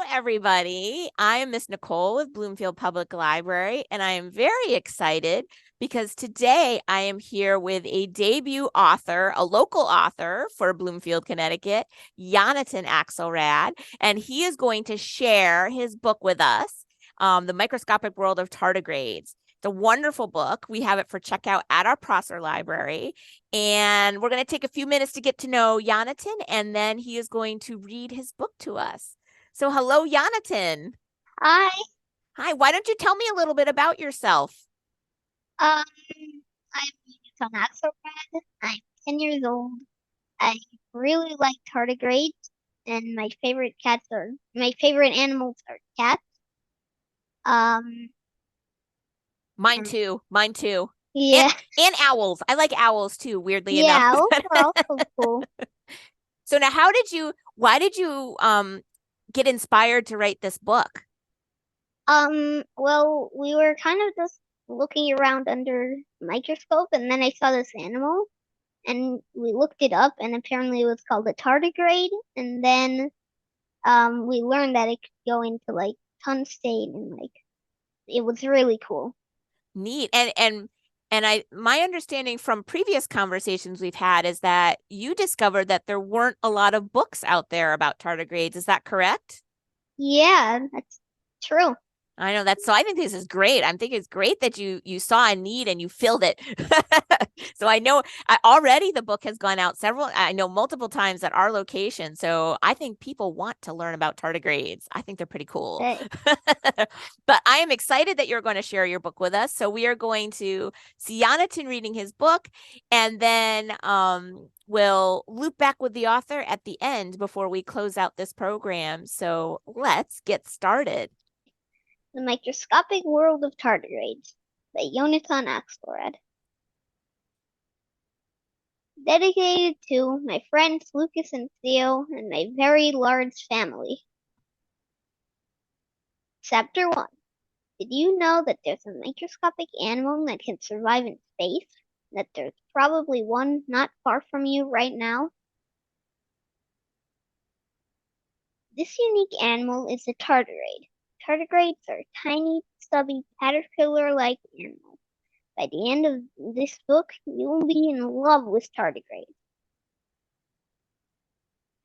everybody. I am Miss Nicole with Bloomfield Public Library, and I am very excited because today I am here with a debut author, a local author for Bloomfield, Connecticut, Yonatan Axelrad, and he is going to share his book with us, The Microscopic World of Tardigrades. It's a wonderful book. We have it for checkout at our Prosser Library. And we're going to take a few minutes to get to know Yonatan, and then he is going to read his book to us. So hello, Yonatan. Hi, Hi, why don't you tell me a little bit about yourself? um, I'm Yonatan Axelrad. I'm 10 years old. I really like tardigrades, and my favorite animals are cats. Um, Mine and too. Mine too. And yeah, and owls. I like owls too, weirdly enough. yeah, owls are also cool. So now why did you get inspired to write this book? Well, we were kind of just looking around under a microscope, and then I saw this animal, and we looked it up, and apparently it was called a tardigrade, and then we learned that it could go into like tungsten and like it was really cool. Neat. And I my understanding from previous conversations we've had is that you discovered that there weren't a lot of books out there about tardigrades. Is that correct? Yeah, that's true. I know that's so I think this is great. I'm thinking it's great that you saw a need and you filled it. So I know already the book has gone out I know multiple times at our location. So I think people want to learn about tardigrades. I think they're pretty cool. Hey, But I am excited that you're going to share your book with us. So we are going to see Yonatan reading his book, and then we'll loop back with the author at the end before we close out this program. So let's get started. The Microscopic World of Tardigrades by Yonatan Axelrad. Dedicated to my friends Lucas and Theo and my very large family. Chapter 1. Did you know that there's a microscopic animal that can survive in space? That there's probably one not far from you right now? This unique animal is a tardigrade. Tardigrades are tiny, stubby, caterpillar-like animals. By the end of this book, you will be in love with tardigrades.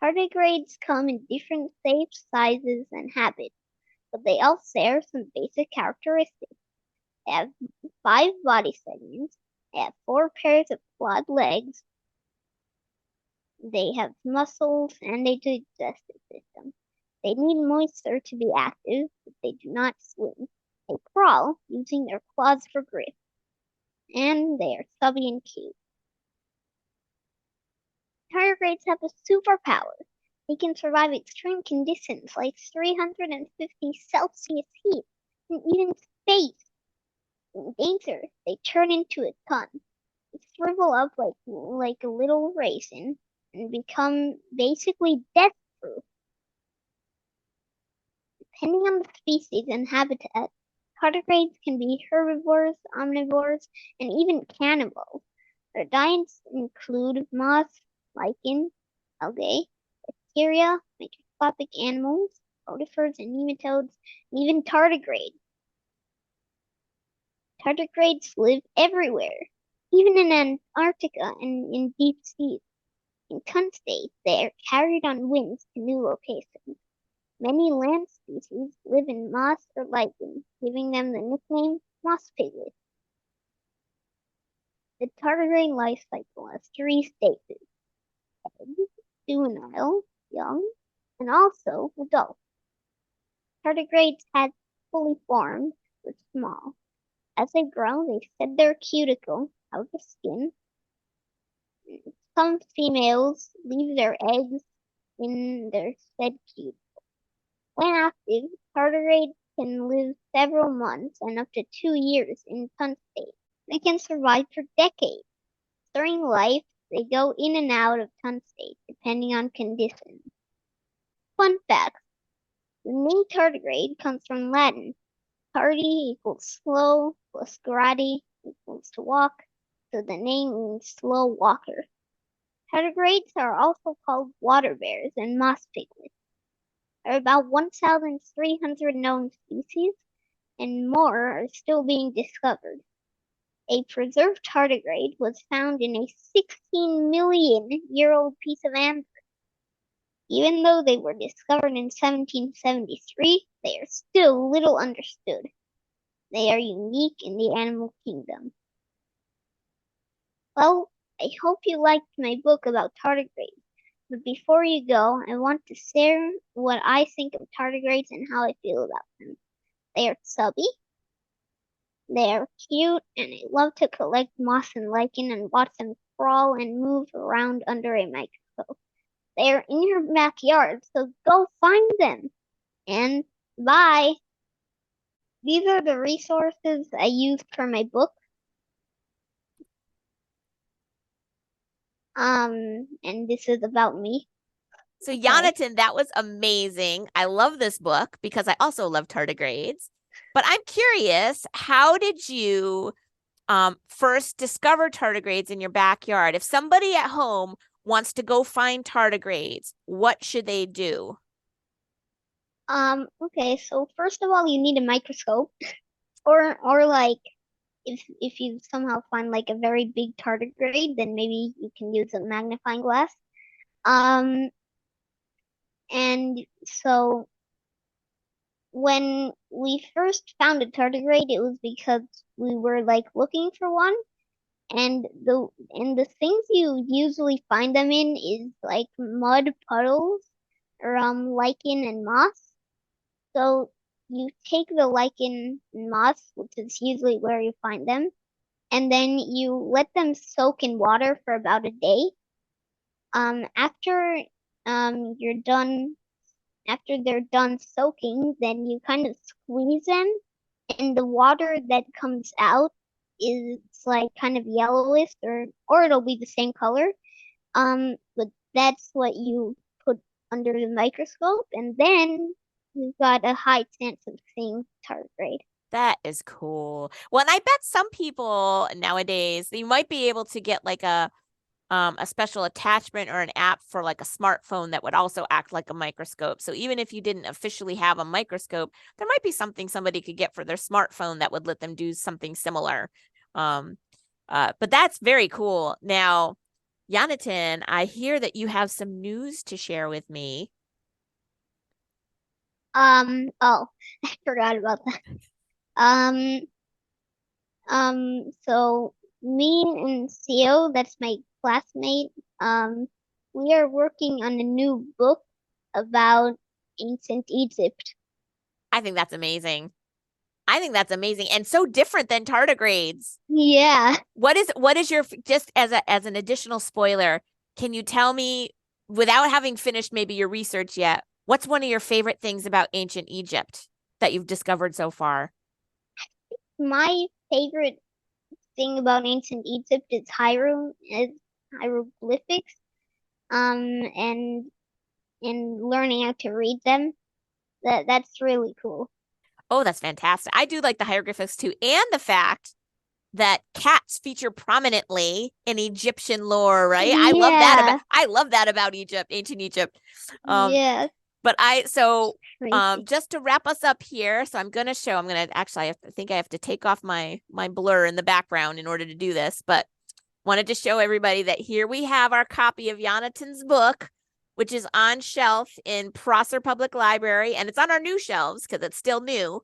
Tardigrades come in different shapes, sizes, and habits, but they all share some basic characteristics. They have 5 body segments, they have 4 pairs of clawed legs, they have muscles, and a digestive system. They need moisture to be active, but they do not swim. They crawl, using their claws for grip, and they are stubby and cute. Tardigrades have a superpower. They can survive extreme conditions like 350 Celsius heat, and even space. In danger, they turn into a ton. They shrivel up like a little raisin and become basically death-proof. Depending on the species and habitat, tardigrades can be herbivores, omnivores, and even cannibals. Their diets include moss, lichen, algae, bacteria, microscopic animals, rotifers and nematodes, and even tardigrades. Tardigrades live everywhere, even in Antarctica and in deep seas. In tungsten, they are carried on winds to new locations. Many land species live in moss or lichen, giving them the nickname moss piglets. The tardigrade life cycle has 3 stages: egg, juvenile, young, and also adult. Tardigrades had fully formed but small. As they grow, they shed their cuticle out of skin. Some females leave their eggs in their shed cuticle. When active, tardigrades can live several months and up to 2 years in tungsten. They can survive for decades. During life, they go in and out of tungsten depending on conditions. Fun fact: the name tardigrade comes from Latin. Tardi equals slow plus gradi equals to walk, so the name means slow walker. Tardigrades are also called water bears and moss piglets. There are about 1,300 known species, and more are still being discovered. A preserved tardigrade was found in a 16-million-year-old piece of amber. Even though they were discovered in 1773, they are still little understood. They are unique in the animal kingdom. Well, I hope you liked my book about tardigrades. But before you go, I want to share what I think of tardigrades and how I feel about them. They are chubby, they are cute, and I love to collect moss and lichen and watch them crawl and move around under a microscope. They are in your backyard, so go find them. And bye. These are the resources I used for my book. And this is about me. So Yonatan, that was amazing. I love this book because I also love tardigrades. But I'm curious, how did you first discover tardigrades in your backyard? If somebody at home wants to go find tardigrades, what should they do? Okay, so first of all, you need a microscope, or like if you somehow find like a very big tardigrade, then maybe you can use a magnifying glass. And so when we first found a tardigrade, it was because we were like looking for one, and the things you usually find them in is like mud puddles or lichen and moss. So you take the lichen and moss, which is usually where you find them, and then you let them soak in water for about a day. After they're done soaking, then you kind of squeeze them, and the water that comes out is like kind of yellowish, or it'll be the same color. But that's what you put under the microscope, and then you've got a high chance of seeing tardigrade. That is cool. Well, and I bet some people nowadays, you might be able to get like a special attachment or an app for like a smartphone that would also act like a microscope. So even if you didn't officially have a microscope, there might be something somebody could get for their smartphone that would let them do something similar. But that's very cool. Now, Yonatan, I hear that you have some news to share with me. Oh, I forgot about that. So me and Theo, that's my classmate, we are working on a new book about ancient Egypt. I think that's amazing. I think that's amazing and so different than tardigrades. Yeah. What is your, just as an additional spoiler, can you tell me, without having finished maybe your research yet, what's one of your favorite things about ancient Egypt that you've discovered so far? My favorite thing about ancient Egypt is hieroglyphics, and learning how to read them. That's really cool. Oh, that's fantastic. I do like the hieroglyphics too, and the fact that cats feature prominently in Egyptian lore, right? I love that about Egypt, ancient Egypt. Yeah. But just to wrap us up here, so I'm gonna actually, I think I have to take off my blur in the background in order to do this, but wanted to show everybody that here we have our copy of Yonatan's book, which is on shelf in Prosser Public Library, and it's on our new shelves because it's still new.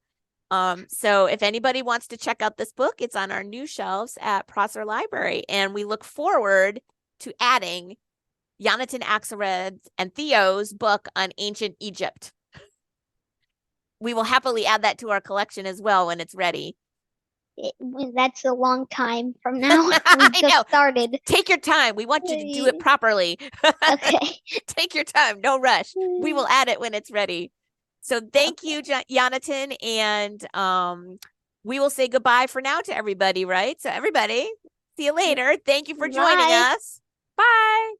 So if anybody wants to check out this book, it's on our new shelves at Prosser Library, and we look forward to adding Yonatan Axelrad and Theo's book on ancient Egypt. We will happily add that to our collection as well when it's ready. That's a long time from now. We just started. Take your time. We want you to do it properly. Okay. Take your time. No rush. We will add it when it's ready. So thank you, Yonatan. And we will say goodbye for now to everybody, right? So everybody, see you later. Thank you for joining us. Bye.